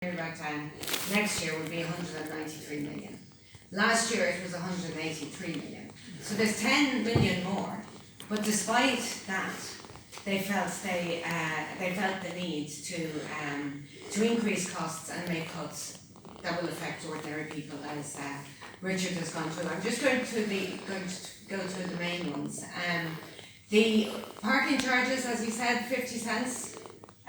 back down next year will be 193 million. Last year it was 183 million. So there's 10 million more. But despite that, they felt the need to increase costs and make cuts that will affect ordinary people, as Richard has gone through. I'm just going to go through the main ones. The parking charges, as he said, 50 cents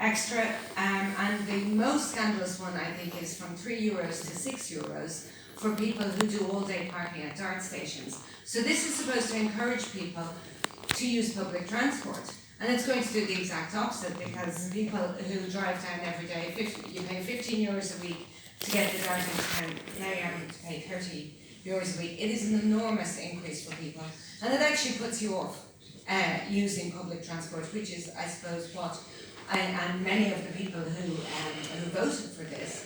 extra, and the most scandalous one, I think, is from €3 to €6 for people who do all-day parking at dart stations. So this is supposed to encourage people to use public transport, and it's going to do the exact opposite, because people who drive down every day, you pay €15 a week to get the dart into town. Now you're having to pay €30 a week. It is an enormous increase for people, and it actually puts you off using public transport, which is, I suppose, what and many of the people who voted for this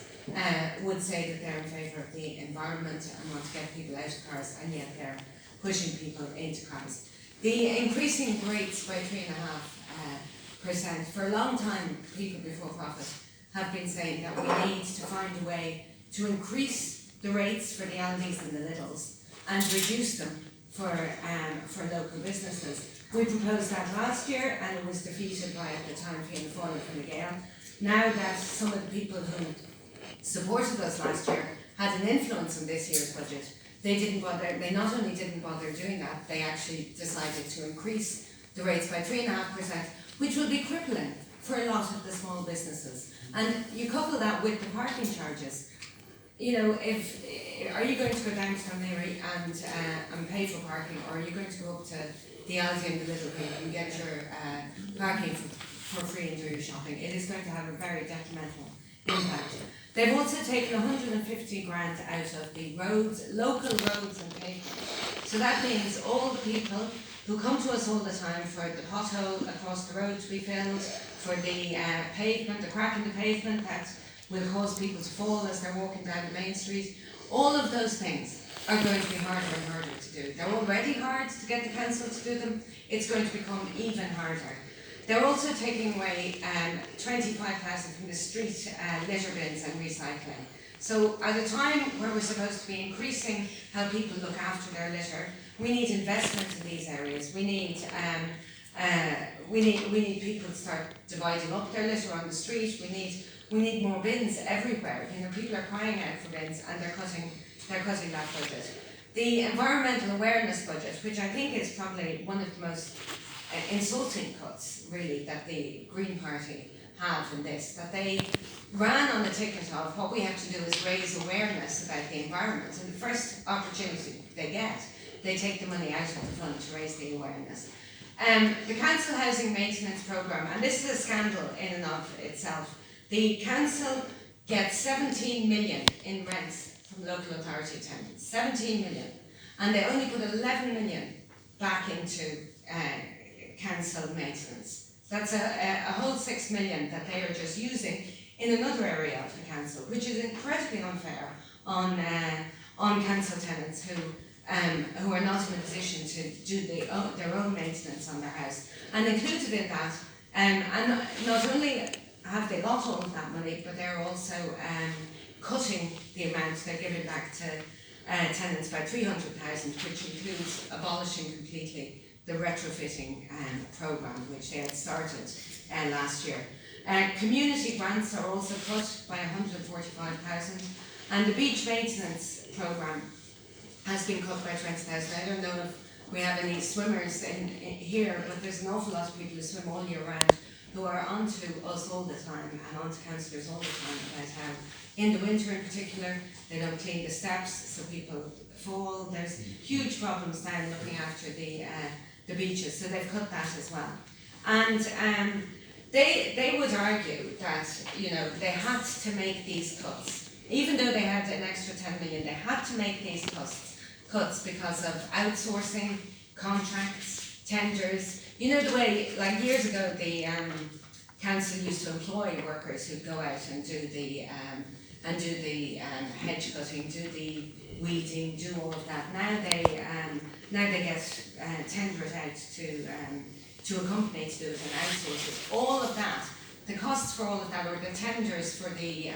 would say that they're in favour of the environment and want to get people out of cars, and yet they're pushing people into cars. The increasing rates by 3.5%, for a long time, people before profit have been saying that we need to find a way to increase the rates for the Aldi's and the Lidls and reduce them for local businesses. We proposed that last year, and it was defeated by, at the time, Fianna Fáil and Laoghaire. Now that some of the people who supported us last year had an influence on this year's budget, they not only didn't bother doing that, they actually decided to increase the rates by 3.5%, which will be crippling for a lot of the small businesses. And you couple that with the parking charges. You know, are you going to go down to Laoghaire and pay for parking, or are you going to go up to the Aldi and the Lidl and get your parking for free and do your shopping? It is going to have a very detrimental impact. They've also taken 150 grand out of the local roads and pavement. So that means all the people who come to us all the time for the pothole across the road to be filled, for the pavement, the crack in the pavement that will cause people to fall as they're walking down the main street, all of those things are going to be harder and harder to do. They're already hard to get the council to do them. It's going to become even harder. They're also taking away 25,000 from the street litter bins and recycling. So at a time where we're supposed to be increasing how people look after their litter, we need investment in these areas. We need people to start dividing up their litter on the street. We need more bins everywhere. You know, people are crying out for bins, and they're cutting that budget. The environmental awareness budget, which I think is probably one of the most insulting cuts, really, that the Green Party have in this, that they ran on the ticket of what we have to do is raise awareness about the environment, and the first opportunity they get, they take the money out of the fund to raise the awareness. The council housing maintenance programme, and this is a scandal in and of itself. The council gets 17 million in rents from local authority tenants, 17 million, and they only put 11 million back into council maintenance. That's a whole 6 million that they are just using in another area of the council, which is incredibly unfair on council tenants who are not in a position to do their own maintenance on their house. And included in that, and not only have they got all of that money, but they're also cutting the amount they're giving back to tenants by 300,000, which includes abolishing completely the retrofitting programme, which they had started last year. Community grants are also cut by 145,000, and the beach maintenance programme has been cut by 20,000. I don't know if we have any swimmers in here, but there's an awful lot of people who swim all year round who are onto us all the time and onto councillors all the time about how, in the winter in particular, they don't clean the steps so people fall. There's huge problems down looking after the beaches, so they've cut that as well. And they would argue that, you know, they had to make these cuts. Even though they had an extra 10 million, they had to make these cuts because of outsourcing, contracts, tenders. You know, the way, like years ago, the council used to employ workers who'd go out and do the hedge cutting, do the weeding, do all of that. Now they get tendered out to a company to do it and outsource it. All of that, the costs for all of that, or the tenders for the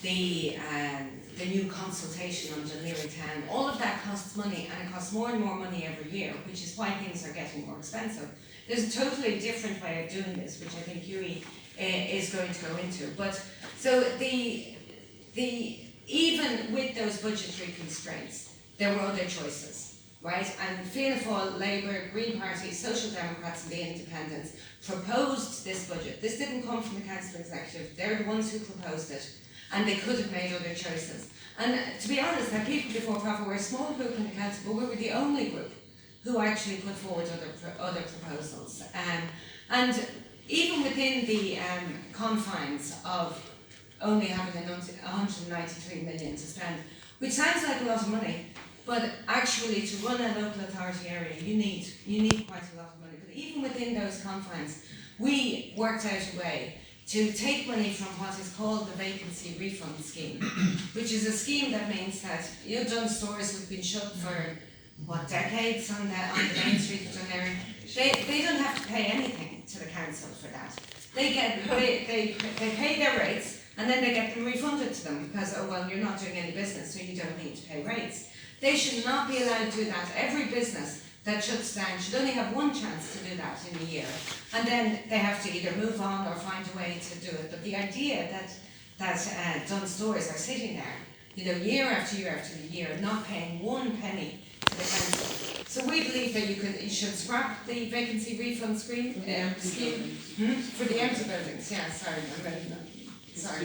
the new consultation on Cllr Town, all of that costs money, and it costs more and more money every year, which is why things are getting more expensive. There's a totally different way of doing this, which I think Hugh is going to go into. But so even with those budgetary constraints, there were other choices, right? And Fianna Fáil, Labour, Green Party, Social Democrats and the Independents proposed this budget. This didn't come from the Council Executive, they're the ones who proposed it, and they could have made other choices. And to be honest, the people before profit were a small group in the Council, but we were the only group who actually put forward other proposals. And even within the confines of only having 193 million to spend, which sounds like a lot of money, but actually to run a local authority area you need quite a lot of money. But even within those confines, we worked out a way to take money from what is called the vacancy refund scheme, which is a scheme that means that Dunn stores have been shut for decades on the main street of Laoghaire. They don't have to pay anything to the council for that. They pay their rates, and then they get them refunded to them because, oh well, you're not doing any business, so you don't need to pay rates. They should not be allowed to do that. Every business that shuts down should only have one chance to do that in a year, and then they have to either move on or find a way to do it. But the idea that Dunn stores are sitting there, year after year after year, not paying one penny to the council. So we believe that you should scrap the vacancy refund scheme for the empty buildings. Yeah, sorry, I'm ready now. Sorry.